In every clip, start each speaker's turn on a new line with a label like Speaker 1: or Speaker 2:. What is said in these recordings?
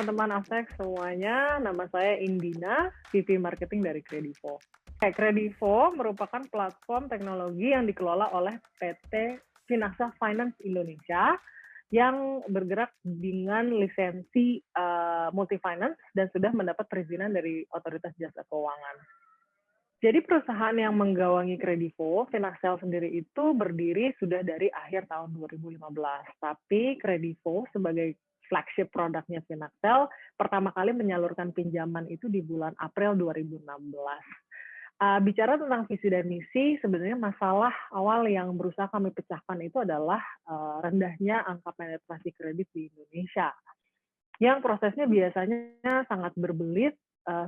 Speaker 1: teman-teman Aftek semuanya, nama saya Indina, VP Marketing dari Kredivo. Kredivo merupakan platform teknologi yang dikelola oleh PT Finaxa Finance Indonesia yang bergerak dengan lisensi multi-finance dan sudah mendapat perizinan dari Otoritas Jasa Keuangan. Jadi perusahaan yang menggawangi Kredivo, Finaxel sendiri itu berdiri sudah dari akhir tahun 2015. Tapi Kredivo sebagai flagship produknya Finaxel pertama kali menyalurkan pinjaman itu di bulan April 2016. Bicara tentang visi dan misi, sebenarnya masalah awal yang berusaha kami pecahkan itu adalah rendahnya angka penetrasi kredit di Indonesia. Yang prosesnya biasanya sangat berbelit,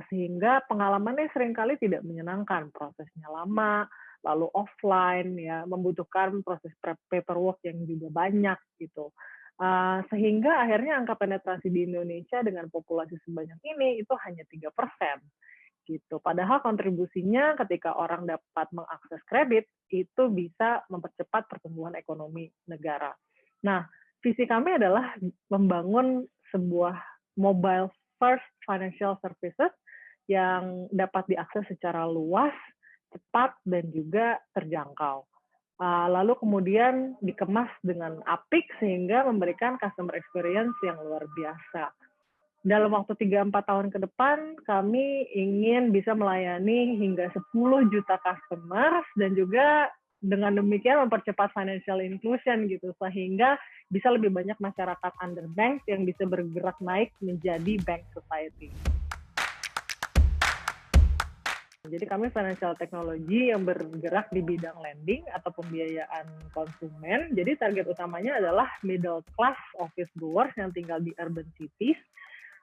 Speaker 1: sehingga pengalamannya seringkali tidak menyenangkan. Prosesnya lama, lalu offline, ya, membutuhkan proses paperwork yang juga banyak, gitu. Sehingga akhirnya angka penetrasi di Indonesia dengan populasi sebanyak ini, itu hanya 3%. Gitu. Padahal kontribusinya ketika orang dapat mengakses kredit, itu bisa mempercepat pertumbuhan ekonomi negara. Nah, visi kami adalah membangun sebuah mobile first financial services yang dapat diakses secara luas, cepat, dan juga terjangkau. Lalu kemudian dikemas dengan apik sehingga memberikan customer experience yang luar biasa. Dalam waktu 3-4 tahun ke depan, kami ingin bisa melayani hingga 10 juta customer dan juga dengan demikian mempercepat financial inclusion gitu, sehingga bisa lebih banyak masyarakat underbanked yang bisa bergerak naik menjadi bank society. Jadi kami financial technology yang bergerak di bidang lending atau pembiayaan konsumen. Jadi target utamanya adalah middle class office goers yang tinggal di urban cities,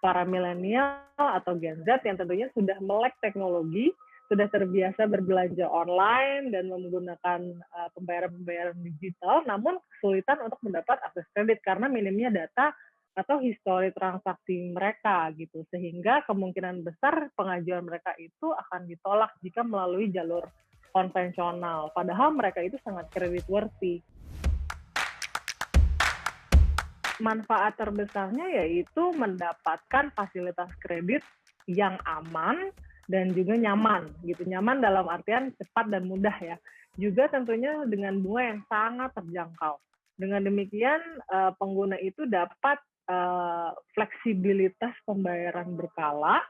Speaker 1: para milenial atau Gen Z yang tentunya sudah melek teknologi, sudah terbiasa berbelanja online dan menggunakan pembayaran-pembayaran digital, namun kesulitan untuk mendapat akses kredit karena minimnya data atau histori transaksi mereka gitu, sehingga kemungkinan besar pengajuan mereka itu akan ditolak jika melalui jalur konvensional, padahal mereka itu sangat creditworthy. Manfaat terbesarnya yaitu mendapatkan fasilitas kredit yang aman dan juga nyaman gitu. Nyaman dalam artian cepat dan mudah ya. Juga tentunya dengan bunga yang sangat terjangkau. Dengan demikian pengguna itu dapat fleksibilitas pembayaran berkala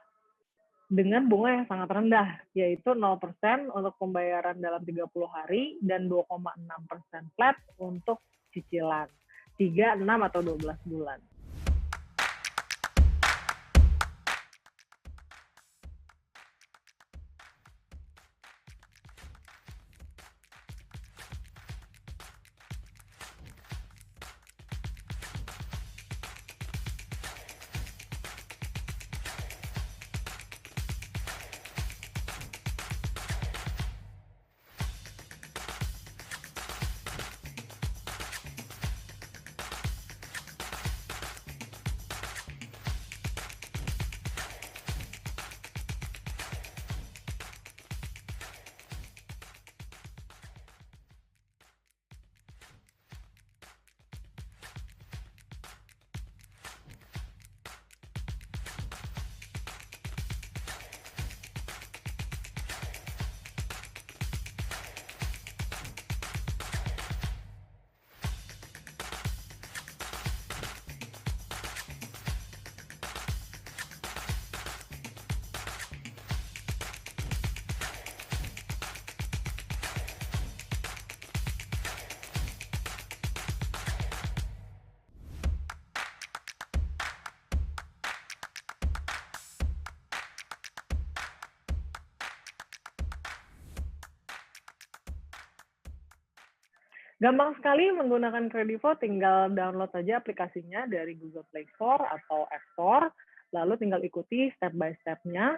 Speaker 1: dengan bunga yang sangat rendah, yaitu 0% untuk pembayaran dalam 30 hari dan 2,6% flat untuk cicilan. 3, 6, atau 12 bulan. Gampang sekali menggunakan Kredivo, tinggal download saja aplikasinya dari Google Play Store atau App Store, lalu tinggal ikuti step by step-nya,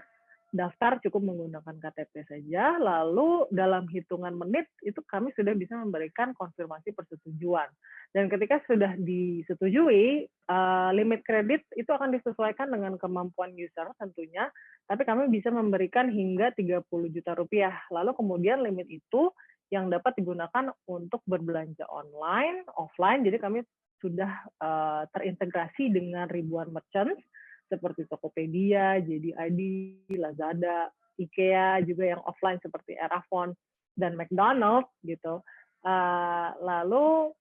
Speaker 1: daftar cukup menggunakan KTP saja, lalu dalam hitungan menit itu kami sudah bisa memberikan konfirmasi persetujuan. Dan ketika sudah disetujui, limit kredit itu akan disesuaikan dengan kemampuan user tentunya, tapi kami bisa memberikan hingga 30 juta rupiah. Lalu kemudian limit itu yang dapat digunakan untuk berbelanja online, offline, jadi kami sudah terintegrasi dengan ribuan merchant seperti Tokopedia, JD.ID, Lazada, IKEA, juga yang offline seperti Erafon dan McDonald's gitu. Lalu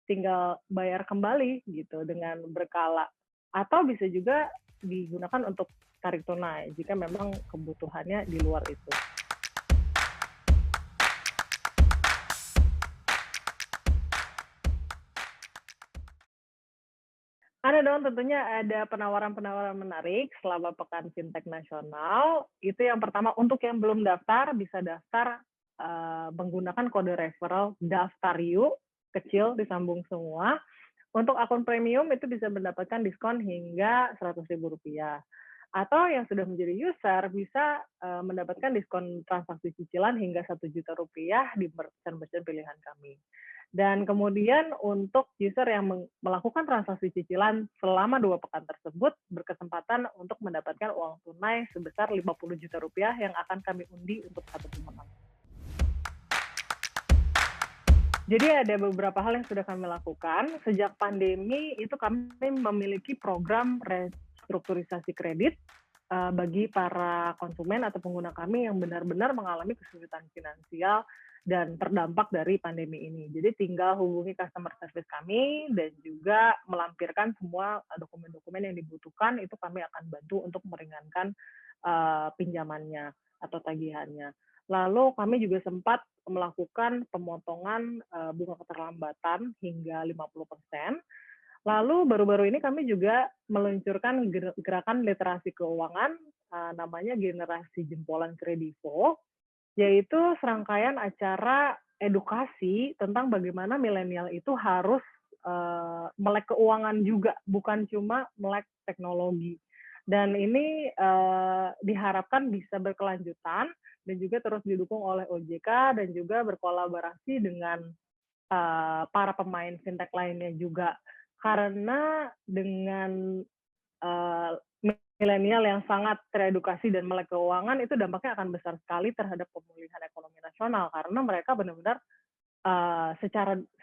Speaker 1: tinggal bayar kembali gitu dengan berkala. Atau bisa juga digunakan untuk tarik tunai jika memang kebutuhannya di luar itu. Ada dong, tentunya ada penawaran-penawaran menarik selama Pekan Fintech Nasional. Itu yang pertama, untuk yang belum daftar, bisa daftar menggunakan kode referral daftar yuk, kecil disambung semua. Untuk akun premium itu bisa mendapatkan diskon hingga Rp100.000. Atau yang sudah menjadi user bisa mendapatkan diskon transaksi cicilan hingga Rp1 juta di merchant-merchant pilihan kami. Dan kemudian untuk user yang melakukan transaksi cicilan selama 2 pekan tersebut berkesempatan untuk mendapatkan uang tunai sebesar Rp50 juta yang akan kami undi untuk satu pemenang. Jadi ada beberapa hal yang sudah kami lakukan. Sejak pandemi itu kami memiliki program restrukturisasi kredit bagi para konsumen atau pengguna kami yang benar-benar mengalami kesulitan finansial dan terdampak dari pandemi ini. Jadi tinggal hubungi customer service kami dan juga melampirkan semua dokumen-dokumen yang dibutuhkan, itu kami akan bantu untuk meringankan pinjamannya atau tagihannya. Lalu kami juga sempat melakukan pemotongan bunga keterlambatan hingga 50%. Lalu baru-baru ini kami juga meluncurkan gerakan literasi keuangan, namanya Generasi Jempolan Kredivo, yaitu serangkaian acara edukasi tentang bagaimana milenial itu harus melek keuangan juga, bukan cuma melek teknologi. Dan ini diharapkan bisa berkelanjutan dan juga terus didukung oleh OJK dan juga berkolaborasi dengan para pemain fintech lainnya juga. Karena dengan milenial yang sangat teredukasi dan melek keuangan, itu dampaknya akan besar sekali terhadap pemulihan ekonomi nasional karena mereka benar-benar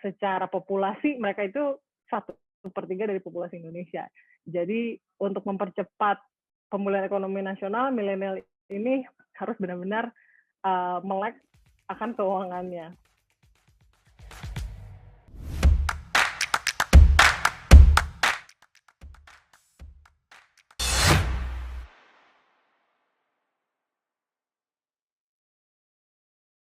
Speaker 1: secara populasi mereka itu 1/3 dari populasi Indonesia. Jadi untuk mempercepat pemulihan ekonomi nasional, milenial ini harus benar-benar melek akan keuangannya.